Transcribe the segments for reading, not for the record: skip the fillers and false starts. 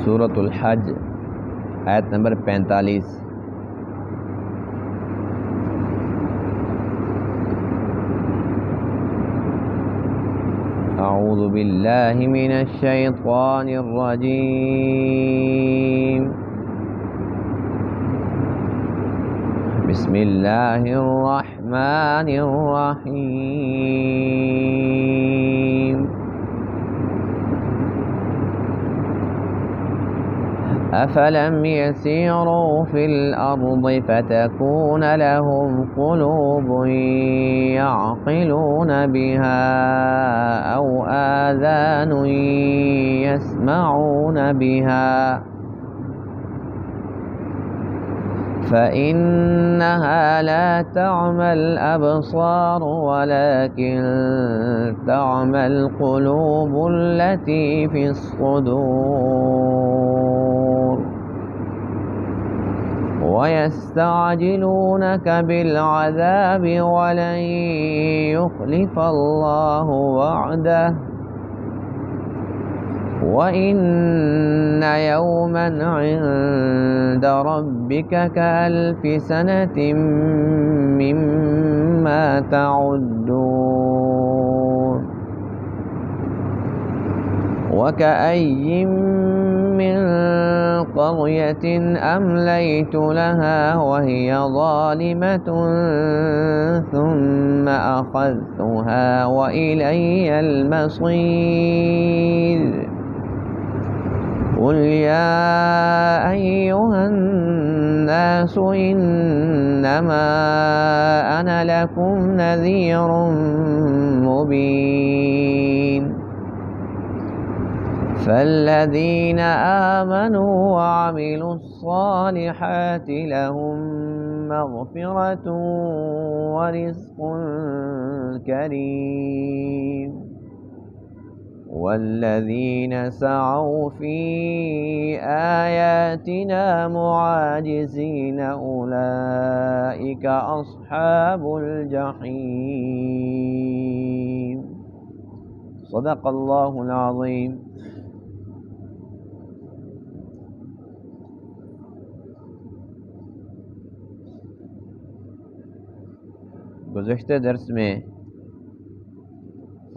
سورۃ الحج آیت نمبر 45۔ اعوذ باللہ من الشیطان الرجیم، بسم اللہ الرحمن الرحیم۔ أفلم يسيروا في الأرض فتكون لهم قلوب يعقلون بها أو آذان يسمعون بها فإنها لا تعمى الأبصار ولكن تعمى القلوب التي في الصدور ويستعجلونك بالعذاب ولن يخلف الله وعده وَإِنَّ يَوْمًا عِندَ رَبِّكَ كَأَلْفِ سَنَةٍ مِّمَّا تَعُدُّونَ وَكَأَيٍّ مِّن قَرْيَةٍ أَمْلَيْتُ لَهَا وَهِيَ ظَالِمَةٌ ثُمَّ أَخَذْتُهَا وَإِلَيَّ الْمَصِيرُ قل يا أيها الناس إنما أنا لكم نذير مبين فالذين آمنوا وعملوا الصالحات لهم مغفرة ورزق كريم والذين سعوا في آياتنا معاجزين أولئك أصحاب الجحيم صدق اللہ العظیم۔ گزشتہ درس میں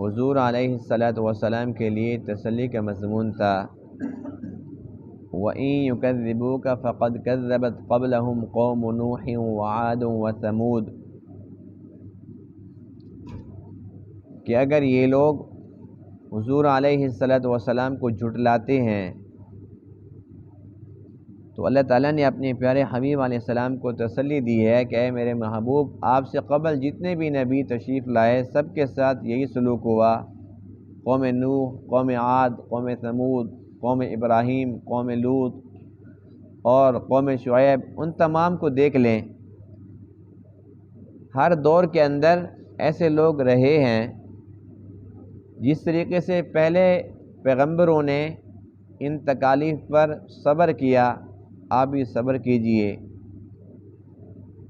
حضور علیہ الصلاۃ کے لیے تسلی کا مضمون تھا وَإِن يُكَذِّبُوكَ فَقَدْ كَذَّبَتْ قَبْلَهُمْ قَوْمُ نُوحٍ وَعَادٌ وَثَمُودَ، کہ اگر یہ لوگ حضور علیہ الصلاۃ کو جھٹلاتے ہیں تو اللہ تعالیٰ نے اپنے پیارے حبیب علیہ السلام کو تسلی دی ہے کہ اے میرے محبوب، آپ سے قبل جتنے بھی نبی تشریف لائے سب کے ساتھ یہی سلوک ہوا۔ قوم نوح، قوم عاد، قوم ثمود، قوم ابراہیم، قوم لوط اور قوم شعیب، ان تمام کو دیکھ لیں، ہر دور کے اندر ایسے لوگ رہے ہیں۔ جس طریقے سے پہلے پیغمبروں نے ان تکالیف پر صبر کیا، آپ بھی صبر کیجئے۔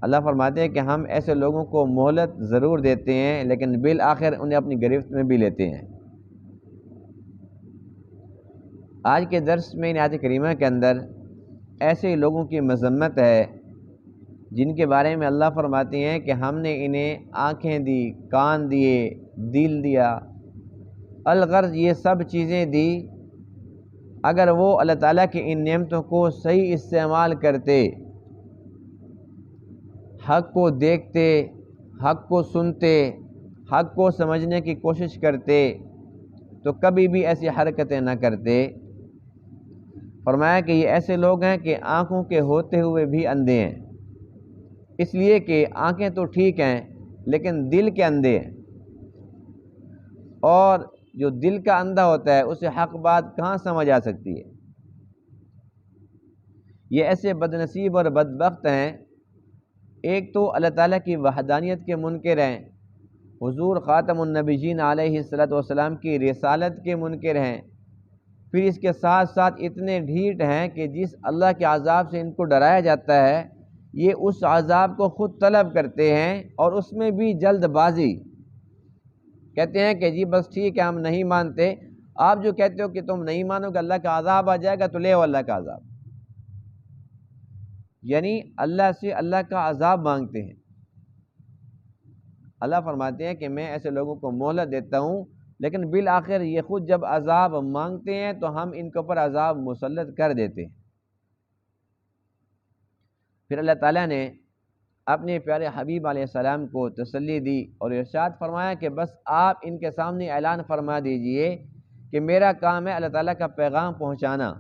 اللہ فرماتے ہیں کہ ہم ایسے لوگوں کو مہلت ضرور دیتے ہیں لیکن بالآخر انہیں اپنی گرفت میں بھی لیتے ہیں۔ آج کے درس میں آیت کریمہ کے اندر ایسے لوگوں کی مذمت ہے جن کے بارے میں اللہ فرماتے ہیں کہ ہم نے انہیں آنکھیں دی، کان دیے، دل دیا، الغرض یہ سب چیزیں دی، اگر وہ اللہ تعالیٰ کی ان نعمتوں کو صحیح استعمال کرتے، حق کو دیکھتے، حق کو سنتے، حق کو سمجھنے کی کوشش کرتے تو کبھی بھی ایسی حرکتیں نہ کرتے۔ فرمایا کہ یہ ایسے لوگ ہیں کہ آنکھوں کے ہوتے ہوئے بھی اندھے ہیں، اس لیے کہ آنکھیں تو ٹھیک ہیں لیکن دل کے اندھے ہیں، اور جو دل کا اندھا ہوتا ہے اسے حق بات کہاں سمجھ آ سکتی ہے۔ یہ ایسے بدنصیب اور بدبخت ہیں، ایک تو اللہ تعالیٰ کی وحدانیت کے منکر ہیں، حضور خاتم النبیین علیہ السلام کی رسالت کے منکر ہیں، پھر اس کے ساتھ ساتھ اتنے ڈھیٹ ہیں کہ جس اللہ کے عذاب سے ان کو ڈرایا جاتا ہے یہ اس عذاب کو خود طلب کرتے ہیں اور اس میں بھی جلد بازی، کہتے ہیں کہ جی بس ٹھیک ہے ہم نہیں مانتے، آپ جو کہتے ہو کہ تم نہیں مانو کہ اللہ کا عذاب آ جائے گا تو لے آؤ اللہ کا عذاب، یعنی اللہ سے اللہ کا عذاب مانگتے ہیں۔ اللہ فرماتے ہیں کہ میں ایسے لوگوں کو مہلت دیتا ہوں، لیکن بالآخر یہ خود جب عذاب مانگتے ہیں تو ہم ان کے اوپر عذاب مسلط کر دیتے ہیں۔ پھر اللہ تعالیٰ نے اپنے پیارے حبیب علیہ السلام کو تسلی دی اور ارشاد فرمایا کہ بس آپ ان کے سامنے اعلان فرما دیجئے کہ میرا کام ہے اللہ تعالیٰ کا پیغام پہنچانا،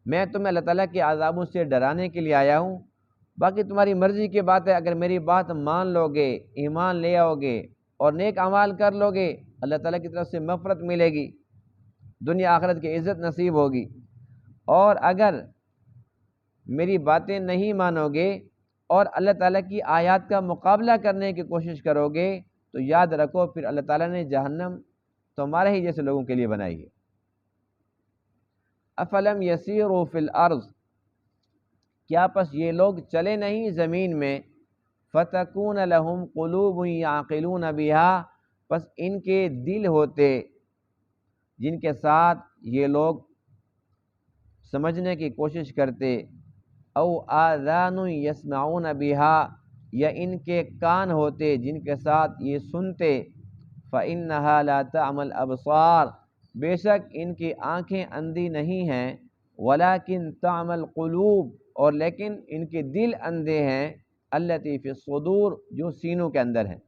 میں تمہیں اللہ تعالیٰ کے عذابوں سے ڈرانے کے لیے آیا ہوں، باقی تمہاری مرضی کی بات ہے، اگر میری بات مان لو گے، ایمان لے آؤ گے اور نیک اعمال کر لو گے، اللہ تعالیٰ کی طرف سے مغفرت ملے گی، دنیا آخرت کی عزت نصیب ہوگی، اور اگر میری باتیں نہیں مانو گے اور اللہ تعالیٰ کی آیات کا مقابلہ کرنے کی کوشش کرو گے تو یاد رکھو پھر اللہ تعالیٰ نے جہنم تمہارے ہی جیسے لوگوں کے لیے بنائی ہے۔ افلم یسیروا فی الارض، کیا پس یہ لوگ چلے نہیں زمین میں، فتکون لہم قلوب یعقلون بہا، پس ان کے دل ہوتے جن کے ساتھ یہ لوگ سمجھنے کی کوشش کرتے، او آذان یسمعون بہا، یا ان کے کان ہوتے جن کے ساتھ یہ سنتے، فإنہا لا تعمی الابصار، بے شک ان کی آنکھیں اندھی نہیں ہیں، ولیکن تعمی القلوب، اور لیکن ان کے دل اندھے ہیں، التی فی الصدور، جو سینوں کے اندر ہیں،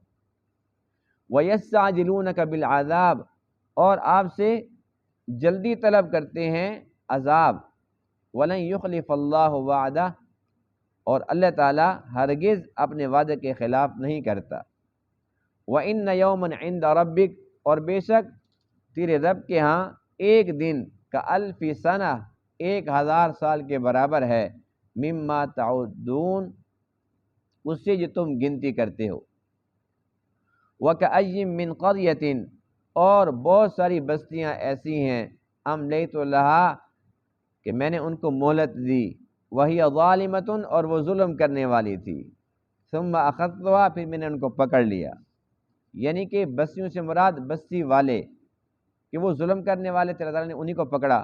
ویستعجلونک بالعذاب، اور آپ سے جلدی طلب کرتے ہیں عذاب، وَلَن يُخْلِفَ اللَّهُ وَعْدَهُ، اور اللہ تعالیٰ ہرگز اپنے وعدے کے خلاف نہیں کرتا، وَإِنَّ يَوْمًا عِنْدَ رَبِّكَ، اور بے شک تیرے رب کے ہاں ایک دن كَأَلْفِ سَنَةٍ 1000 سال کے برابر ہے، مِمَّا تَعُدُّونَ، اس سے جو تم گنتی کرتے ہو، وَكَأَيٍّ مِّن قَرْيَةٍ، اور بہت ساری بستیاں ایسی ہیں، أَمْلَيْتُ لَهَا، کہ میں نے ان کو مہلت دی، وَهِيَ ظَالِمَةٌ، اور وہ ظلم کرنے والی تھی، ثُمَّ أَخَذْتُهَا، پھر میں نے ان کو پکڑ لیا، یعنی کہ بستیوں سے مراد بستی والے، کہ وہ ظلم کرنے والے تھے، اللہ تعالیٰ نے انہی کو پکڑا،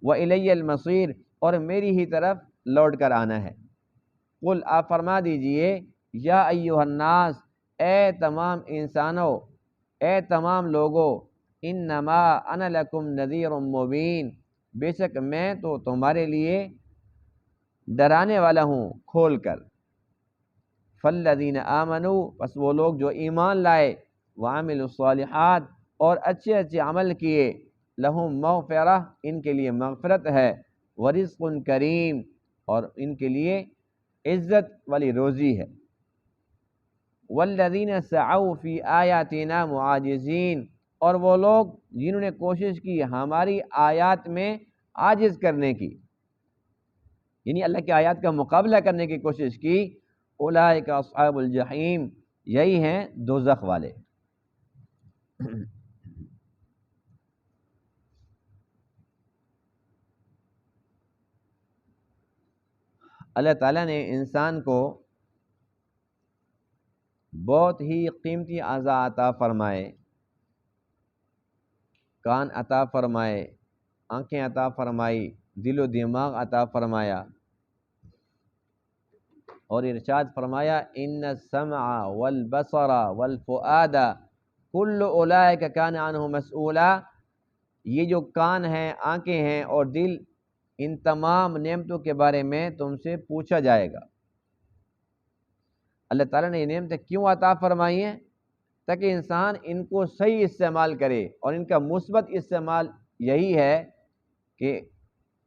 وَإِلَيَّ الْمَصِيرُ، اور میری ہی طرف لوٹ کر آنا ہے۔ قل، آپ فرما دیجئے، یا ایھا الناس، اے تمام انسانوں، اے تمام لوگوں، انما انا لکم نذیر مبین، بے شک میں تو تمہارے لیے ڈرانے والا ہوں کھول کر، فالذین آمنوا، پس وہ لوگ جو ایمان لائے، وعملوا الصالحات، اور اچھے اچھے عمل کیے، لہم مغفرہ، ان کے لیے مغفرت ہے، ورزق کریم، اور ان کے لیے عزت والی روزی ہے، والذین سعوا فی آیاتنا معاجزین، اور وہ لوگ جنہوں نے کوشش کی ہماری آیات میں عاجز کرنے کی، یعنی اللہ کی آیات کا مقابلہ کرنے کی کوشش کی، اولئک اصحاب الجحیم، یہی ہیں دوزخ والے۔ اللہ تعالیٰ نے انسان کو بہت ہی قیمتی اعضاء عطا فرمائے، کان عطا فرمائے، آنکھیں عطا فرمائی، دل و دماغ عطا فرمایا، اور ارشاد فرمایا ان السمع والبصر والفؤاد کل اولئک کان عنہ مسئولا، یہ جو کان ہیں، آنکھیں ہیں اور دل، ان تمام نعمتوں کے بارے میں تم سے پوچھا جائے گا۔ اللہ تعالیٰ نے یہ نعمتیں کیوں عطا فرمائی ہیں؟ تاکہ انسان ان کو صحیح استعمال کرے، اور ان کا مثبت استعمال یہی ہے کہ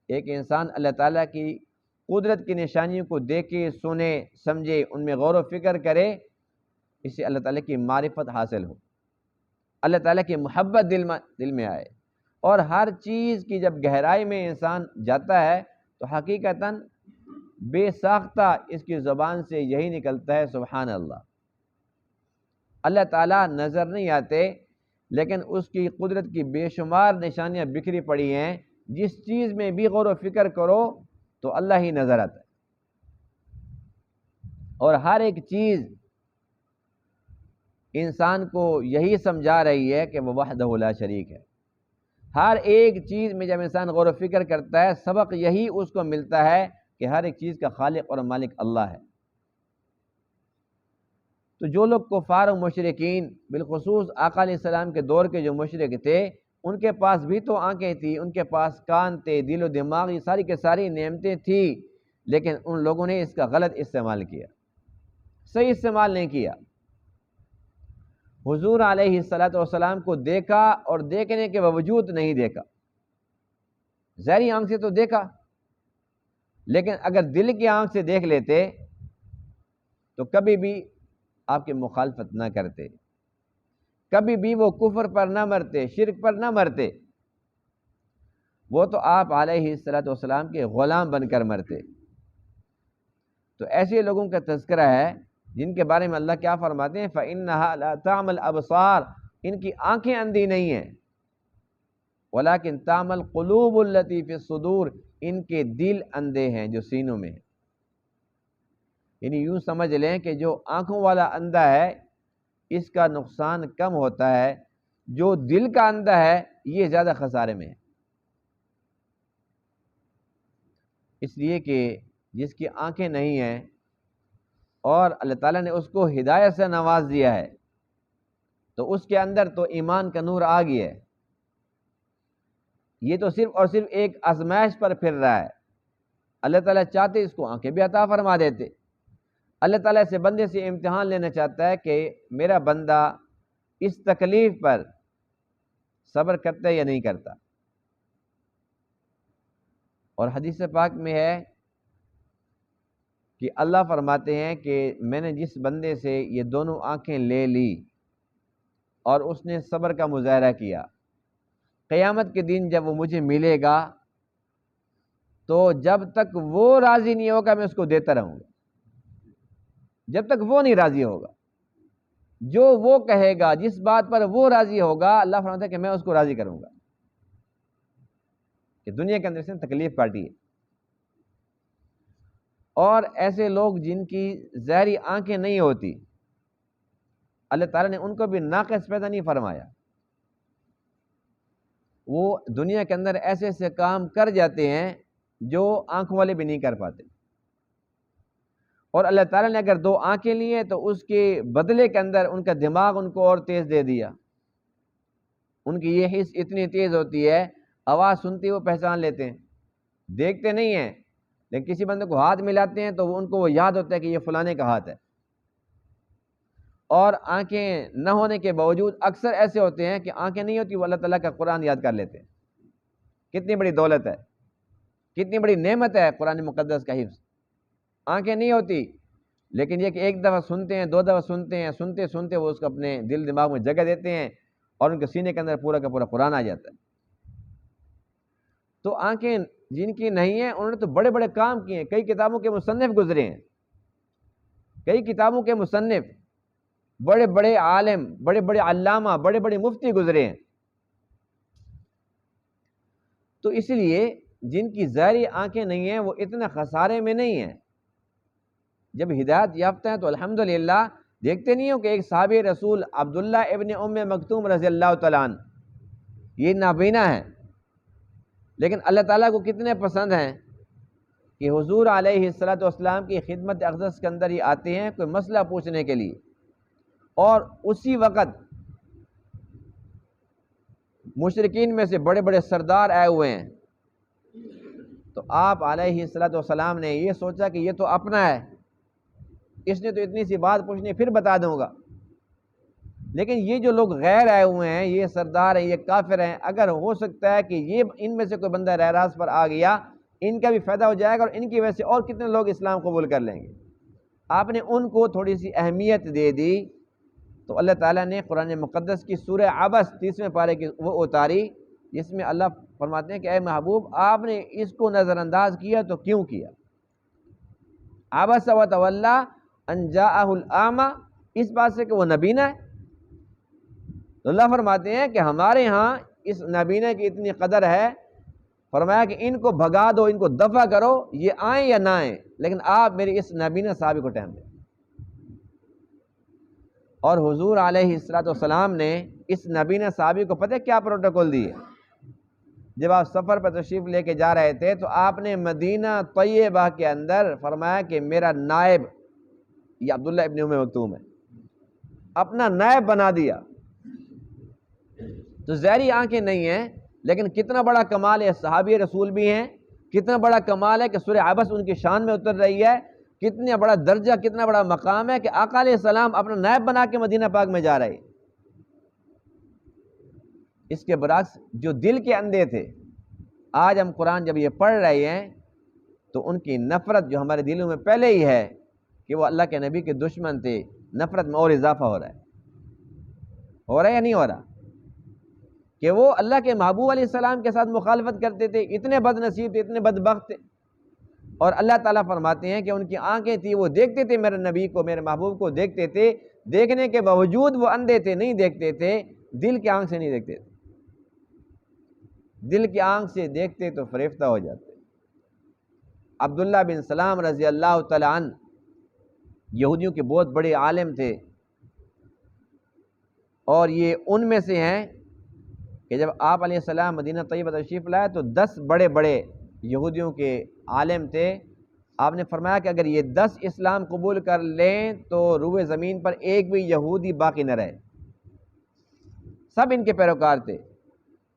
ایک انسان اللہ تعالیٰ کی قدرت کی نشانیوں کو دیکھے، سنے، سمجھے، ان میں غور و فکر کرے، اس سے اللہ تعالیٰ کی معرفت حاصل ہو، اللہ تعالیٰ کی محبت دل میں آئے، اور ہر چیز کی جب گہرائی میں انسان جاتا ہے تو حقیقتاً بے ساختہ اس کی زبان سے یہی نکلتا ہے، سبحان اللہ۔ اللہ تعالیٰ نظر نہیں آتے، لیکن اس کی قدرت کی بے شمار نشانیاں بکھری پڑی ہیں، جس چیز میں بھی غور و فکر کرو تو اللہ ہی نظر آتا ہے، اور ہر ایک چیز انسان کو یہی سمجھا رہی ہے کہ وہ وحدہ لا شریک ہے، ہر ایک چیز میں جب انسان غور و فکر کرتا ہے سبق یہی اس کو ملتا ہے کہ ہر ایک چیز کا خالق اور مالک اللہ ہے۔ تو جو لوگ کفار و مشرکین، بالخصوص آقا علیہ السلام کے دور کے جو مشرک تھے، ان کے پاس بھی تو آنکھیں تھیں، ان کے پاس کان تھے، دل و دماغ، یہ ساری کے ساری نعمتیں تھیں، لیکن ان لوگوں نے اس کا غلط استعمال کیا، صحیح استعمال نہیں کیا۔ حضور علیہ السلام کو دیکھا اور دیکھنے کے باوجود نہیں دیکھا، ظاہری آنکھ سے تو دیکھا، لیکن اگر دل کی آنکھ سے دیکھ لیتے تو کبھی بھی آپ کی مخالفت نہ کرتے، کبھی بھی وہ کفر پر نہ مرتے، شرک پر نہ مرتے، وہ تو آپ علیہ السلام کے غلام بن کر مرتے۔ تو ایسے لوگوں کا تذکرہ ہے جن کے بارے میں اللہ کیا فرماتے ہیں، فَإِنَّهَا لَا تَعْمَى الْأَبْصَارُ، ان کی آنکھیں اندھی نہیں ہیں، وَلَكِنْ تَعْمَى الْقُلُوبُ الَّتِي فِي الصُّدُورِ، ان کے دل اندھے ہیں جو سینوں میں ہیں۔ یعنی یوں سمجھ لیں کہ جو آنکھوں والا اندھا ہے اس کا نقصان کم ہوتا ہے، جو دل کا اندھا ہے یہ زیادہ خسارے میں ہے۔ اس لیے کہ جس کی آنکھیں نہیں ہیں اور اللہ تعالیٰ نے اس کو ہدایت سے نواز دیا ہے تو اس کے اندر تو ایمان کا نور آ گیا ہے، یہ تو صرف اور صرف ایک آزمائش پر پھر رہا ہے۔ اللہ تعالیٰ چاہتے اس کو آنکھیں بھی عطا فرما دیتے۔ اللہ تعالیٰ سے بندے سے امتحان لینا چاہتا ہے کہ میرا بندہ اس تکلیف پر صبر کرتا ہے یا نہیں کرتا۔ اور حدیث پاک میں ہے کہ اللہ فرماتے ہیں کہ میں نے جس بندے سے یہ دونوں آنکھیں لے لی اور اس نے صبر کا مظاہرہ کیا، قیامت کے دن جب وہ مجھے ملے گا تو جب تک وہ راضی نہیں ہوگا میں اس کو دیتا رہوں گا، جب تک وہ نہیں راضی ہوگا۔ جو وہ کہے گا، جس بات پر وہ راضی ہوگا، اللہ فرماتا ہے کہ میں اس کو راضی کروں گا۔ کہ دنیا کے اندر سے تکلیف کاٹی ہے۔ اور ایسے لوگ جن کی ظاہری آنکھیں نہیں ہوتی، اللہ تعالیٰ نے ان کو بھی ناقص پیدا نہیں فرمایا، وہ دنیا کے اندر ایسے ایسے کام کر جاتے ہیں جو آنکھوں والے بھی نہیں کر پاتے۔ اور اللہ تعالیٰ نے اگر دو آنکھیں لی ہیں تو اس کے بدلے کے اندر ان کا دماغ ان کو اور تیز دے دیا۔ ان کی یہ حس اتنی تیز ہوتی ہے، آواز سنتی وہ پہچان لیتے ہیں، دیکھتے نہیں ہیں لیکن کسی بندے کو ہاتھ ملاتے ہیں تو ان کو وہ یاد ہوتا ہے کہ یہ فلانے کا ہاتھ ہے۔ اور آنکھیں نہ ہونے کے باوجود اکثر ایسے ہوتے ہیں کہ آنکھیں نہیں ہوتی وہ اللہ تعالیٰ کا قرآن یاد کر لیتے ہیں۔ کتنی بڑی دولت ہے، کتنی بڑی نعمت ہے قرآن مقدس کا حفظ۔ آنکھیں نہیں ہوتی لیکن یہ کہ ایک دفعہ سنتے ہیں، دو دفعہ سنتے ہیں، سنتے سنتے وہ اس کو اپنے دل دماغ میں جگہ دیتے ہیں اور ان کے سینے کے اندر پورا کا پورا قرآن آ جاتا ہے۔ تو آنکھیں جن کی نہیں ہیں انہوں نے تو بڑے بڑے کام کیے ہیں، کئی کتابوں کے مصنف گزرے ہیں، کئی کتابوں کے مصنف، بڑے بڑے عالم، بڑے بڑے علامہ، بڑے بڑے مفتی گزرے ہیں۔ تو اس لیے جن کی ظاہری آنکھیں نہیں ہیں وہ اتنا خسارے میں نہیں ہیں۔ جب ہدایت یافتہ ہیں تو الحمدللہ، دیکھتے نہیں ہو کہ ایک صحابی رسول عبداللہ ابن ام مکتوم رضی اللہ تعالیٰ عنہ، یہ نابینا ہے لیکن اللہ تعالیٰ کو کتنے پسند ہیں کہ حضور علیہ السلام کی خدمت اقدس کے اندر ہی آتے ہیں کوئی مسئلہ پوچھنے کے لیے، اور اسی وقت مشرکین میں سے بڑے بڑے سردار آئے ہوئے ہیں۔ تو آپ علیہ السلام نے یہ سوچا کہ یہ تو اپنا ہے، اس نے تو اتنی سی بات پوچھنی، پھر بتا دوں گا، لیکن یہ جو لوگ غیر آئے ہوئے ہیں، یہ سردار ہیں، یہ کافر ہیں، اگر ہو سکتا ہے کہ یہ ان میں سے کوئی بندہ راہ راست پر آ گیا، ان کا بھی فائدہ ہو جائے گا اور ان کی وجہ سے اور کتنے لوگ اسلام قبول کر لیں گے۔ آپ نے ان کو تھوڑی سی اہمیت دے دی تو اللہ تعالیٰ نے قرآن مقدس کی سورہ عبس 30ویں پارے کی وہ اتاری، جس میں اللہ فرماتے ہیں کہ اے محبوب آپ نے اس کو نظر انداز کیا تو کیوں کیا؟ عبس وتولی ان جاءہ الاعمی، اس بات سے کہ وہ نبینا ہے۔ تو اللہ فرماتے ہیں کہ ہمارے ہاں اس نبینا کی اتنی قدر ہے، فرمایا کہ ان کو بھگا دو، ان کو دفع کرو، یہ آئیں یا نہ آئیں، لیکن آپ میری اس نبینا صحابی کو ٹائم دیں۔ اور حضور علیہ السلام نے اس نبینا صحابی کو پتہ کیا پروٹوکول دیے؟ جب آپ سفر پر تشریف لے کے جا رہے تھے تو آپ نے مدینہ طیبہ کے اندر فرمایا کہ میرا نائب، یہ عبداللہ ابن ام مکتوم ہے، اپنا نائب بنا دیا۔ تو ظاہری آنکھیں نہیں ہیں، لیکن کتنا بڑا کمال ہے، صحابی رسول بھی ہیں، کتنا بڑا کمال ہے کہ سورہ عبس ان کی شان میں اتر رہی ہے، کتنا بڑا درجہ، کتنا بڑا مقام ہے کہ آقا علیہ السلام اپنا نائب بنا کے مدینہ پاک میں جا رہے۔ اس کے برعکس جو دل کے اندھے تھے، آج ہم قرآن جب یہ پڑھ رہے ہیں تو ان کی نفرت جو ہمارے دلوں میں پہلے ہی ہے کہ وہ اللہ کے نبی کے دشمن تھے، نفرت میں اور اضافہ ہو رہا ہے یا نہیں ہو رہا؟ کہ وہ اللہ کے محبوب علیہ السلام کے ساتھ مخالفت کرتے تھے، اتنے بد نصیب تھے، اتنے بدبخت تھے، اور اللہ تعالیٰ فرماتے ہیں کہ ان کی آنکھیں تھی، وہ دیکھتے تھے میرے نبی کو، میرے محبوب کو دیکھتے تھے، دیکھنے کے باوجود وہ اندھے تھے، نہیں دیکھتے تھے، دل کی آنکھ سے نہیں دیکھتے تھے، دل کی آنکھ سے دیکھتے تو فریفتہ ہو جاتے۔ عبداللہ بن سلام رضی اللہ تعالیٰ عنہ یہودیوں کے بہت بڑے عالم تھے، اور یہ ان میں سے ہیں کہ جب آپ علیہ السلام مدینہ طیبہ تشریف لائے تو 10 بڑے بڑے یہودیوں کے عالم تھے۔ آپ نے فرمایا کہ اگر یہ 10 اسلام قبول کر لیں تو روئے زمین پر ایک بھی یہودی باقی نہ رہے۔ سب ان کے پیروکار تھے،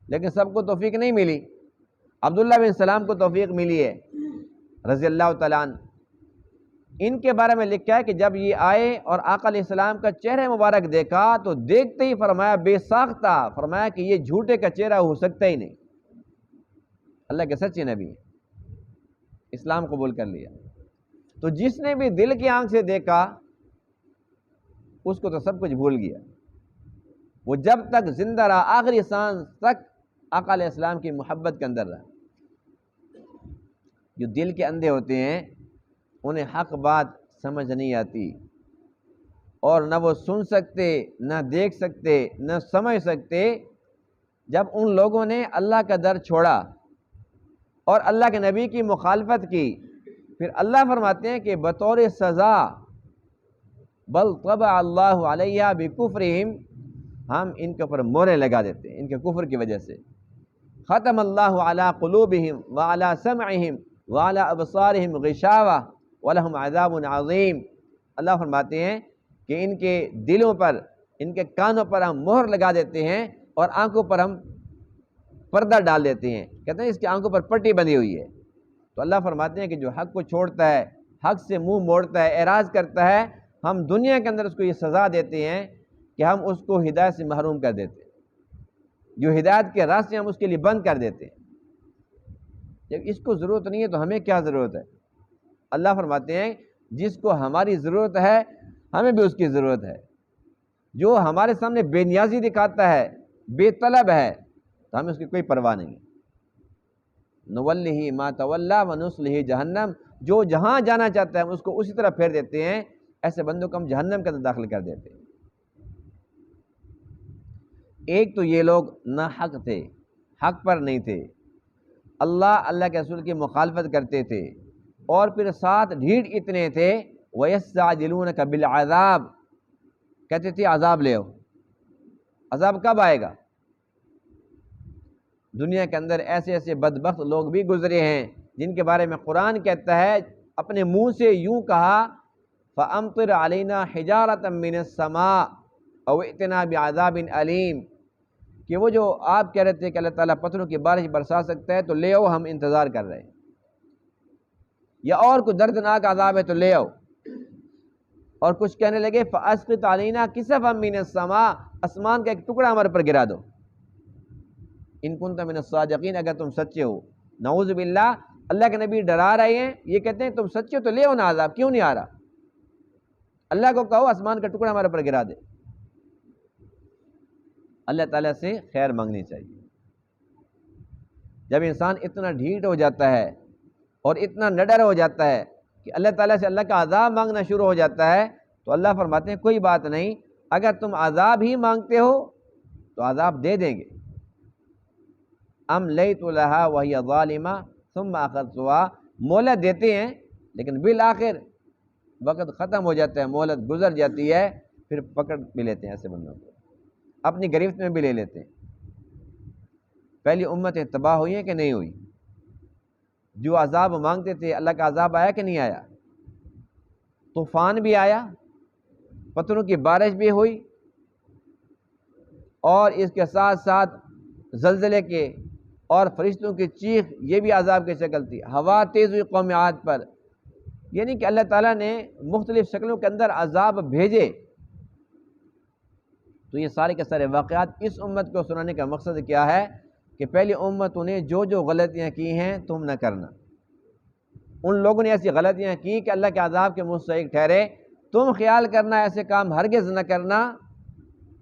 لیکن سب کو توفیق نہیں ملی۔ عبداللہ بن سلام کو توفیق ملی ہے رضی اللہ تعالیٰ عنہ۔ ان کے بارے میں لکھا ہے کہ جب یہ آئے اور آقا علیہ السلام کا چہرہ مبارک دیکھا تو دیکھتے ہی فرمایا بے ساختہ، فرمایا کہ یہ جھوٹے کا چہرہ ہو سکتا ہی نہیں، اللہ کے سچے نبی ہیں، اسلام قبول کر لیا۔ تو جس نے بھی دل کی آنکھ سے دیکھا اس کو تو سب کچھ بھول گیا، وہ جب تک زندہ رہا، آخری سانس تک آقا علیہ السلام کی محبت کے اندر رہا۔ جو دل کے اندھے ہوتے ہیں انہیں حق بات سمجھ نہیں آتی، اور نہ وہ سن سکتے، نہ دیکھ سکتے، نہ سمجھ سکتے۔ جب ان لوگوں نے اللہ کا در چھوڑا اور اللہ کے نبی کی مخالفت کی، پھر اللہ فرماتے ہیں کہ بطور سزا بل طبع اللہ علیہ بکفرہم، ہم ان کے اوپر مہریں لگا دیتے ہیں ان کے کفر کی وجہ سے۔ ختم اللہ علی قلوبہم وعلی سمعہم وعلی ابصارہم غشاوہ وَلَهُمْ عَذَابٌ عَظِيمٌ۔ اللہ فرماتے ہیں کہ ان کے دلوں پر، ان کے کانوں پر ہم مہر لگا دیتے ہیں اور آنکھوں پر ہم پردہ ڈال دیتے ہیں، کہتے ہیں اس کی آنکھوں پر پٹی بندھی ہوئی ہے۔ تو اللہ فرماتے ہیں کہ جو حق کو چھوڑتا ہے، حق سے منہ موڑتا ہے، اعراض کرتا ہے، ہم دنیا کے اندر اس کو یہ سزا دیتے ہیں کہ ہم اس کو ہدایت سے محروم کر دیتے ہیں، جو ہدایت کے راستے ہم اس کے لیے بند کر دیتے ہیں۔ جب اس کو ضرورت نہیں ہے تو ہمیں کیا ضرورت ہے؟ اللہ فرماتے ہیں جس کو ہماری ضرورت ہے ہمیں بھی اس کی ضرورت ہے۔ جو ہمارے سامنے بے نیازی دکھاتا ہے، بے طلب ہے، تو ہمیں اس کی کوئی پرواہ نہیں۔ نولہ ما تولی ونصلہ جہنم، جو جہاں جانا چاہتا ہے ہم اس کو اسی طرح پھیر دیتے ہیں، ایسے بندوں کو ہم جہنم کے اندر داخل کر دیتے ہیں۔ ایک تو یہ لوگ ناحق تھے، حق پر نہیں تھے، اللہ کے رسول کی مخالفت کرتے تھے، اور پھر ساتھ ڈھیٹ اتنے تھے وَيَسْتَعْجِلُونَكَ بِالْعَذَابِ، کہتے تھے عذاب لے آؤ۔ عذاب کب آئے گا؟ دنیا کے اندر ایسے ایسے بدبخت لوگ بھی گزرے ہیں جن کے بارے میں قرآن کہتا ہے، اپنے منہ سے یوں کہا فَأَمْطِرْ عَلَيْنَا حِجَارَةً مِّنَ السَّمَاءِ أَوْ ائْتِنَا بِعَذَابٍ أَلِيمٍ، کہ وہ جو آپ کہہ رہے تھے کہ اللہ تعالیٰ پتھروں کی بارش برسا سکتا ہے تو لے آؤ، ہم انتظار کر رہے ہیں، یا اور کوئی دردناک عذاب ہے تو لے آؤ۔ اور کچھ کہنے لگے فَأَسْقِطْ عَلَيْنَا كِسَفًا مِّنَ السَّمَاءِ، آسمان کا ایک ٹکڑا ہمارے پر گرا دو، ان كُنتَ مِنَ الصَّادِقِينَ، اگر تم سچے ہو۔ نعوذ باللہ، اللہ کے نبی ڈرا رہے ہیں، یہ کہتے ہیں تم سچے ہو تو لے آؤ نا عذاب، کیوں نہیں آ رہا؟ اللہ کو کہو آسمان کا ٹکڑا ہمارے پر گرا دے۔ اللہ تعالیٰ سے خیر مانگنی چاہیے۔ جب انسان اتنا ڈھیٹ ہو جاتا ہے اور اتنا نڈر ہو جاتا ہے کہ اللہ تعالیٰ سے اللہ کا عذاب مانگنا شروع ہو جاتا ہے، تو اللہ فرماتے ہیں کوئی بات نہیں، اگر تم عذاب ہی مانگتے ہو تو عذاب دے دیں گے۔ أَمْلَيْتُ لَهَا وَهِيَ ظَالِمَةٌ ثُمَّ أَخَذْتُهَا، مہلت دیتے ہیں لیکن بالآخر وقت ختم ہو جاتا ہے، مہلت گزر جاتی ہے، پھر پکڑ بھی لیتے ہیں ایسے بندوں کو، اپنی گرفت میں بھی لے لیتے ہیں۔ پہلی امتیں تباہ ہوئی ہیں کہ نہیں ہوئی؟ جو عذاب مانگتے تھے اللہ کا عذاب آیا کہ نہیں آیا؟ طوفان بھی آیا، پتھروں کی بارش بھی ہوئی، اور اس کے ساتھ ساتھ زلزلے کے اور فرشتوں کی چیخ، یہ بھی عذاب کی شکل تھی۔ ہوا تیز ہوئی قوم عاد پر، یعنی کہ اللہ تعالیٰ نے مختلف شکلوں کے اندر عذاب بھیجے۔ تو یہ سارے کے سارے واقعات اس امت کو سنانے کا مقصد کیا ہے کہ پہلی امتوں نے جو غلطیاں کی ہیں تم نہ کرنا۔ ان لوگوں نے ایسی غلطیاں کی کہ اللہ کے عذاب کے مستحق ٹھہرے، تم خیال کرنا ایسے کام ہرگز نہ کرنا،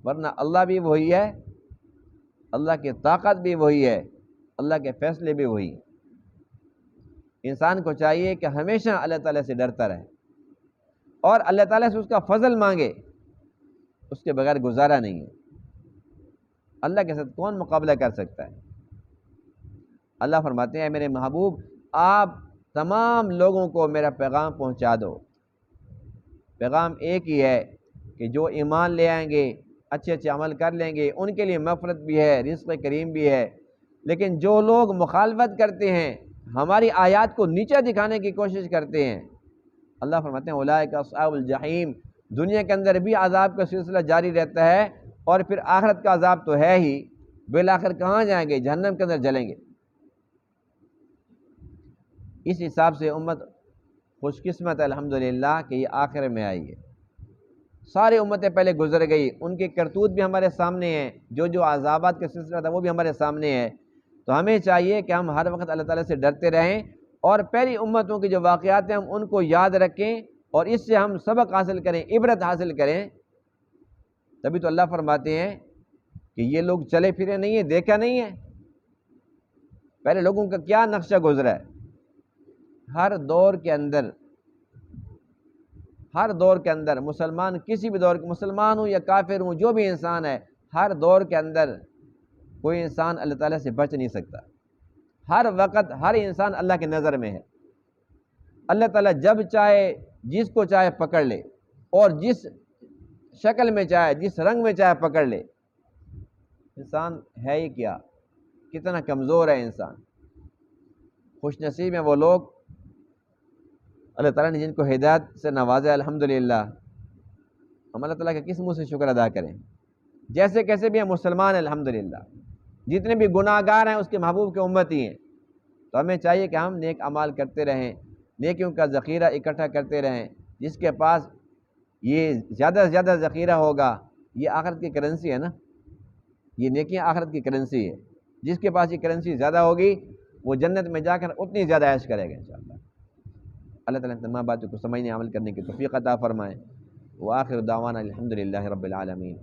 ورنہ اللہ بھی وہی ہے، اللہ کی طاقت بھی وہی ہے، اللہ کے فیصلے بھی وہی ہیں۔ انسان کو چاہیے کہ ہمیشہ اللہ تعالیٰ سے ڈرتا رہے اور اللہ تعالیٰ سے اس کا فضل مانگے، اس کے بغیر گزارا نہیں ہے۔ اللہ کے ساتھ کون مقابلہ کر سکتا ہے؟ اللہ فرماتے ہیں میرے محبوب آپ تمام لوگوں کو میرا پیغام پہنچا دو۔ پیغام ایک ہی ہے کہ جو ایمان لے آئیں گے، اچھے اچھے عمل کر لیں گے، ان کے لیے مغفرت بھی ہے، رزق کریم بھی ہے۔ لیکن جو لوگ مخالفت کرتے ہیں، ہماری آیات کو نیچے دکھانے کی کوشش کرتے ہیں، اللہ فرماتے ہیں اولئک اصحاب الجحیم، دنیا کے اندر بھی عذاب کا سلسلہ جاری رہتا ہے، اور پھر آخرت کا عذاب تو ہے ہی، بالآخر کہاں جائیں گے؟ جہنم کے اندر جلیں گے۔ اس حساب سے امت خوش قسمت ہے الحمدللہ کہ یہ آخر میں آئی ہے۔ ساری امتیں پہلے گزر گئی، ان کے کرتوت بھی ہمارے سامنے ہیں، جو عذابات کا سلسلہ تھا وہ بھی ہمارے سامنے ہے۔ تو ہمیں چاہیے کہ ہم ہر وقت اللہ تعالیٰ سے ڈرتے رہیں، اور پہلی امتوں کے جو واقعات ہیں ہم ان کو یاد رکھیں، اور اس سے ہم سبق حاصل کریں، عبرت حاصل کریں۔ تبھی تو اللہ فرماتے ہیں کہ یہ لوگ چلے پھرے نہیں ہیں، دیکھا نہیں ہے پہلے لوگوں کا کیا نقشہ گزرا ہے۔ ہر دور کے اندر مسلمان، کسی بھی دور کے مسلمان ہوں یا کافر ہوں، جو بھی انسان ہے، ہر دور کے اندر کوئی انسان اللہ تعالیٰ سے بچ نہیں سکتا۔ ہر وقت ہر انسان اللہ کی نظر میں ہے۔ اللہ تعالیٰ جب چاہے جس کو چاہے پکڑ لے، اور جس شکل میں چاہے، جس رنگ میں چاہے پکڑ لے۔ انسان ہے ہی کیا، کتنا کمزور ہے انسان۔ خوش نصیب ہیں وہ لوگ اللہ تعالیٰ نے جن کو ہدایت سے نوازا، الحمدللہ۔ ہم اللہ تعالیٰ کا کس منہ سے شکر ادا کریں؟ جیسے کیسے بھی ہم مسلمان ہیں الحمدللہ، جتنے بھی گناہ گار ہیں اس کے محبوب کے امتی ہیں۔ تو ہمیں چاہیے کہ ہم نیک اعمال کرتے رہیں، نیکیوں کا ذخیرہ اکٹھا کرتے رہیں۔ جس کے پاس یہ زیادہ سے زیادہ ذخیرہ ہوگا، یہ آخرت کی کرنسی ہے نا، یہ نیکیاں آخرت کی کرنسی ہے۔ جس کے پاس یہ کرنسی زیادہ ہوگی وہ جنت میں جا کر اتنی زیادہ عیش کرے گا انشاءاللہ۔ اللہ تعالیٰ تمام باتوں کو سمجھنے عمل کرنے کی توفیق عطا فرمائے۔ وآخر دعوانا الحمدللہ رب العالمین۔